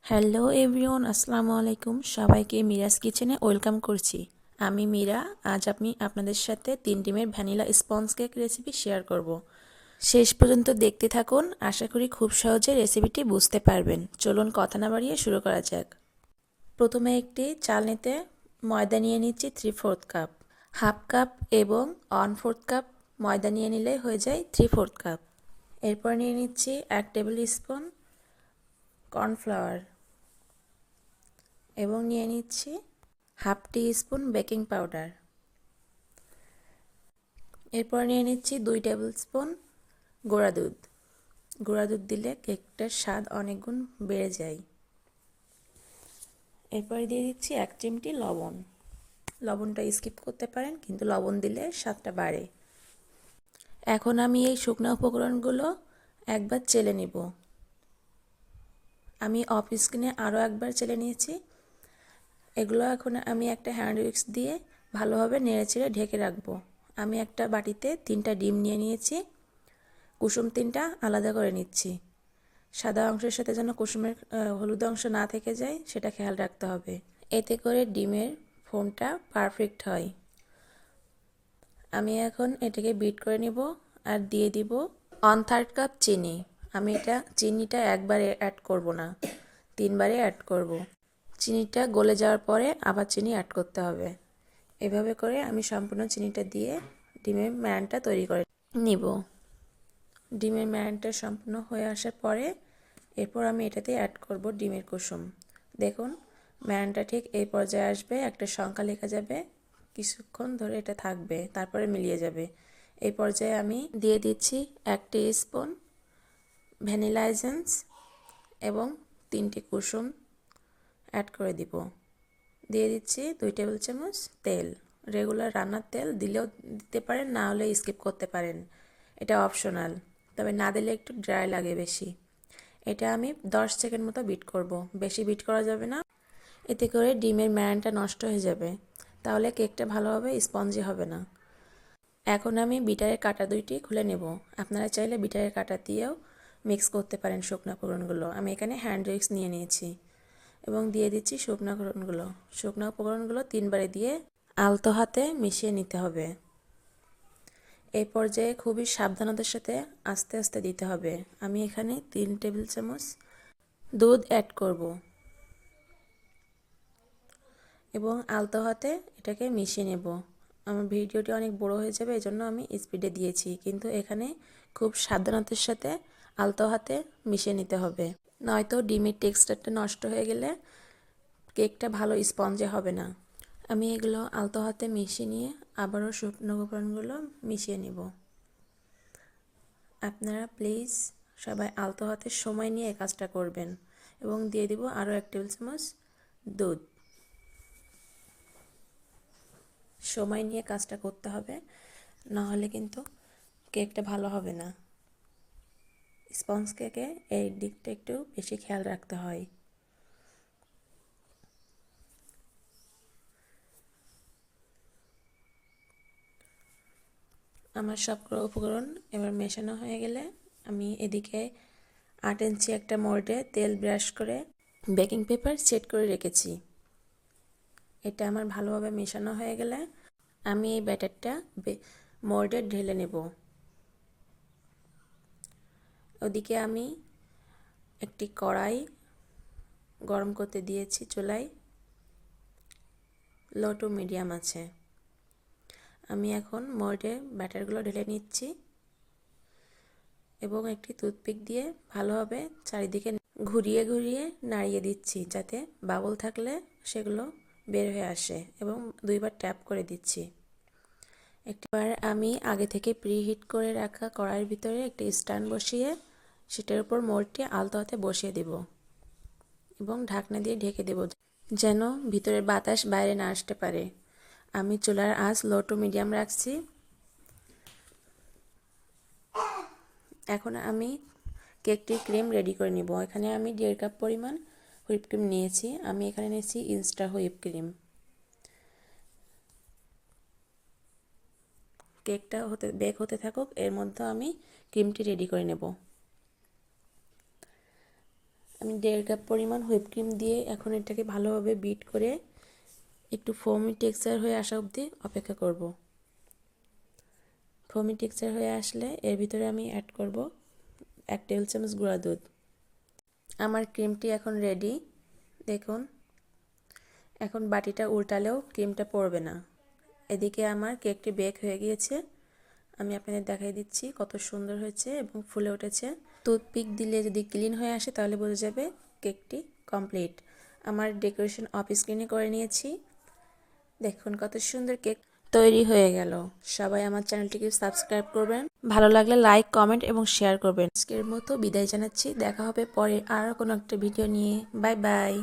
Hello everyone, আসসালামু আলাইকুম। সবাইকে মিরাজ কিচেনে ওয়েলকাম করছি। আমি মীরা। আজ আমি আপনাদের সাথে 3 ডিমের vanilla sponge cake recipe share করব। শেষ পর্যন্ত দেখতে থাকুন, আশা করি খুব সহজে রেসিপিটি বুঝতে পারবেন। চলুন কথা না বাড়িয়ে শুরু করা যাক। প্রথমে একটি চালনিতে ময়দা নিয়ে নিচ্ছি 3/4 কাপ। হাফ কাপ এবং 1/4 কাপ ময়দা নিয়ে নিলে হয়ে যায় 3/4 কাপ। এরপর নিয়ে নিচ্ছি 1 টেবিল স্পুন কর্নফ্লাওয়ার এবং নিয়ে নিচ্ছি হাফ টি স্পুন বেকিং পাউডার। এরপর নিয়ে নিচ্ছি 2 টেবিল স্পুন গুঁড়া দুধ। গুঁড়া দুধ দিলে কেকটার স্বাদ অনেক গুণ বেড়ে যায়। এরপর দিয়ে দিচ্ছি 1 চিমটি লবণ। লবণটা স্কিপ করতে পারেন, কিন্তু লবণ দিলে স্বাদটা বাড়ে। এখন আমি এই শুকনো উপকরণগুলো একবার চেলে নিব। আমি অফ স্ক্রিনে আরও একবার চেলে নিয়েছি। এগুলো এখন আমি একটা হ্যান্ড উইক্স দিয়ে ভালোভাবে নেড়েচেড়ে ঢেকে রাখবো। আমি একটা বাটিতে 3টা ডিম নিয়ে নিয়েছি। কুসুম 3টা আলাদা করে নিচ্ছি। সাদা অংশের সাথে যেন কুসুমের হলুদ অংশ না থেকে যায়, সেটা খেয়াল রাখতে হবে। এতে করে ডিমের ফোমটা পারফেক্ট হয়। আমি এখন এটাকে বিট করে নিব আর দিয়ে দিব 1/3 কাপ চিনি। আমি চিনিটা একবারে অ্যাড করব না, 3বারে অ্যাড করব। চিনিটা গলে যাওয়ার পরে আবার চিনি অ্যাড করতে হবে। এভাবে করে আমি সম্পূর্ণ চিনিটা দিয়ে ডিমের ম্যারানটা তৈরি করে নিব। ডিমের ম্যারানটা সম্পূর্ণ হয়ে আসার পরে এরপর আমি এটাতে অ্যাড করব ডিমের কুসুম। দেখুন, ম্যারানটা ঠিক এই পর্যায়ে আসবে, একটা সংখ্যা লেখা যাবে, কিছুক্ষণ ধরে এটা থাকবে, তারপরে মিলিয়ে যাবে। এই পর্যায়ে আমি দিয়ে দিচ্ছি 1 টিস্পুন ভ্যানিলা এসেন্স এবং 3টি কুসুম অ্যাড করে দিব। দিয়ে দিচ্ছি 2 টেবিল চামচ তেল। রেগুলার রান্নার তেল দিলেও দিতে পারেন, না হলে স্কিপ করতে পারেন, এটা অপশনাল। তবে না দিলে একটু ড্রাই লাগে বেশি। এটা আমি 10 সেকেন্ড মতো বিট করব, বেশি বিট করা যাবে না, এতে করে ডিমের ম্যারানটা নষ্ট হয়ে যাবে, তাহলে কেকটা ভালোভাবে স্পঞ্জি হবে না। এখন আমি বিটারের কাঁটা 2টি খুলে নেব। আপনারা চাইলে বিটারের কাঁটা দিয়েও মিক্স করতে পারেন শুকনো উপকরণগুলো। আমি এখানে হ্যান্ড উইক্স নিয়ে নিয়েছি এবং দিয়ে দিচ্ছি শুকনো উপকরণগুলো। শুকনো উপকরণগুলো 3বারে দিয়ে আলতো হাতে মিশিয়ে নিতে হবে। এই পর্যায়ে খুবই সাবধানতার সাথে আস্তে আস্তে দিতে হবে। আমি এখানে 3 টেবিল চামচ দুধ অ্যাড করব এবং আলতো হাতে এটাকে মিশিয়ে নেব। আমার ভিডিওটি অনেক বড় হয়ে যাবে, এজন্য আমি স্পিডে দিয়েছি, কিন্তু এখানে খুব সাবধানতার সাথে আলতো হাতে মিশিয়ে নিতে হবে, নয়তো ডিমের টেক্সচারটা নষ্ট হয়ে গেলে কেকটা ভালো স্পঞ্জে হবে না। আমি এগুলো আলতো হাতে মিশিয়ে নিয়ে আবারও শুকনো উপকরণগুলো মিশিয়ে নিব। আপনারা প্লিজ সবাই আলতো হাতে সময় নিয়ে এই কাজটা করবেন। এবং দিয়ে দিব আরও 1 টেবিল চামচ দুধ। সময় নিয়ে কাজটা করতে হবে, না হলে কিন্তু কেকটা ভালো হবে না। স্পঞ্জ কেকে এই দিকটা একটু বেশি খেয়াল রাখতে হয়। আমার সবগুলো উপকরণ এবার মেশানো হয়ে গেলে আমি এদিকে 8 ইঞ্চি একটা মোল্ডে তেল ব্রাশ করে বেকিং পেপার সেট করে রেখেছি। এটা আমার ভালোভাবে মেশানো হয়ে গেলে আমি এই ব্যাটারটা মোল্ডে ঢেলে নেব। ওদিকে আমি একটি কড়াই গরম করতে দিয়েছি চুলায়, লো টু মিডিয়াম আছে। আমি এখন মোল্ডে ব্যাটারগুলো ঢেলে নিচ্ছি এবং একটি টুথপিক দিয়ে ভালোভাবে চারিদিকে ঘুরিয়ে ঘুরিয়ে নাড়িয়ে দিচ্ছি, যাতে বাবল থাকলে সেগুলো বের হয়ে আসে, এবং 2বার ট্যাপ করে দিচ্ছি। একবার আমি আগে থেকে প্রিহিট করে রাখা কড়াইয়ের ভিতরে একটি স্ট্যান্ড বসিয়ে সেটার উপর মোল্ডটি আলতো হাতে বসিয়ে দেব এবং ঢাকনা দিয়ে ঢেকে দেব, যেন ভিতরের বাতাস বাইরে না আসতে পারে। আমি চুলার আঁচ লো টু মিডিয়াম রাখছি। এখন আমি কেকটির ক্রিম রেডি করে নিব। এখানে আমি 1.5 কাপ পরিমাণ হুইপ ক্রিম নিয়েছি। আমি এখানে নিয়েছি ইনস্টা হুইপ ক্রিম। কেকটা বেক হতে থাকুক, এর মধ্যে আমি ক্রিমটি রেডি করে নেব। আমি 1.5 কাপ পরিমাণ হুইপ ক্রিম দিয়ে এখন এটাকে ভালোভাবে বিট করে একটু ফোমি টেক্সচার হয়ে আসা অবধি অপেক্ষা করব। ফোমি টেক্সচার হয়ে আসলে এর ভিতরে আমি অ্যাড করব 1 টেবিল চামচ গুঁড়া দুধ। আমার ক্রিমটি এখন রেডি। দেখুন, এখন বাটিটা উল্টালেও ক্রিমটা পড়বে না। এদিকে আমার কেকটি বেক হয়ে গিয়েছে। আমি আপনাদের দেখাই দিচ্ছি কত সুন্দর হয়েছে এবং ফুলে উঠেছে। টুথপিক দিলে যদি ক্লিন হয়ে আসে তাহলে বোঝা যাবে কেকটি কমপ্লিট। আমার ডেকোরেশন অফ স্ক্রিনে করে নিয়েছি। দেখুন কত সুন্দর কেক তৈরি হয়ে গেল। সবাই আমার চ্যানেলটিকে সাবস্ক্রাইব করবেন, ভালো লাগলে লাইক, কমেন্ট এবং শেয়ার করবেন। আজকের মতো বিদায় জানাচ্ছি। দেখা হবে পরে আরও কোনো একটা ভিডিও নিয়ে। Bye bye.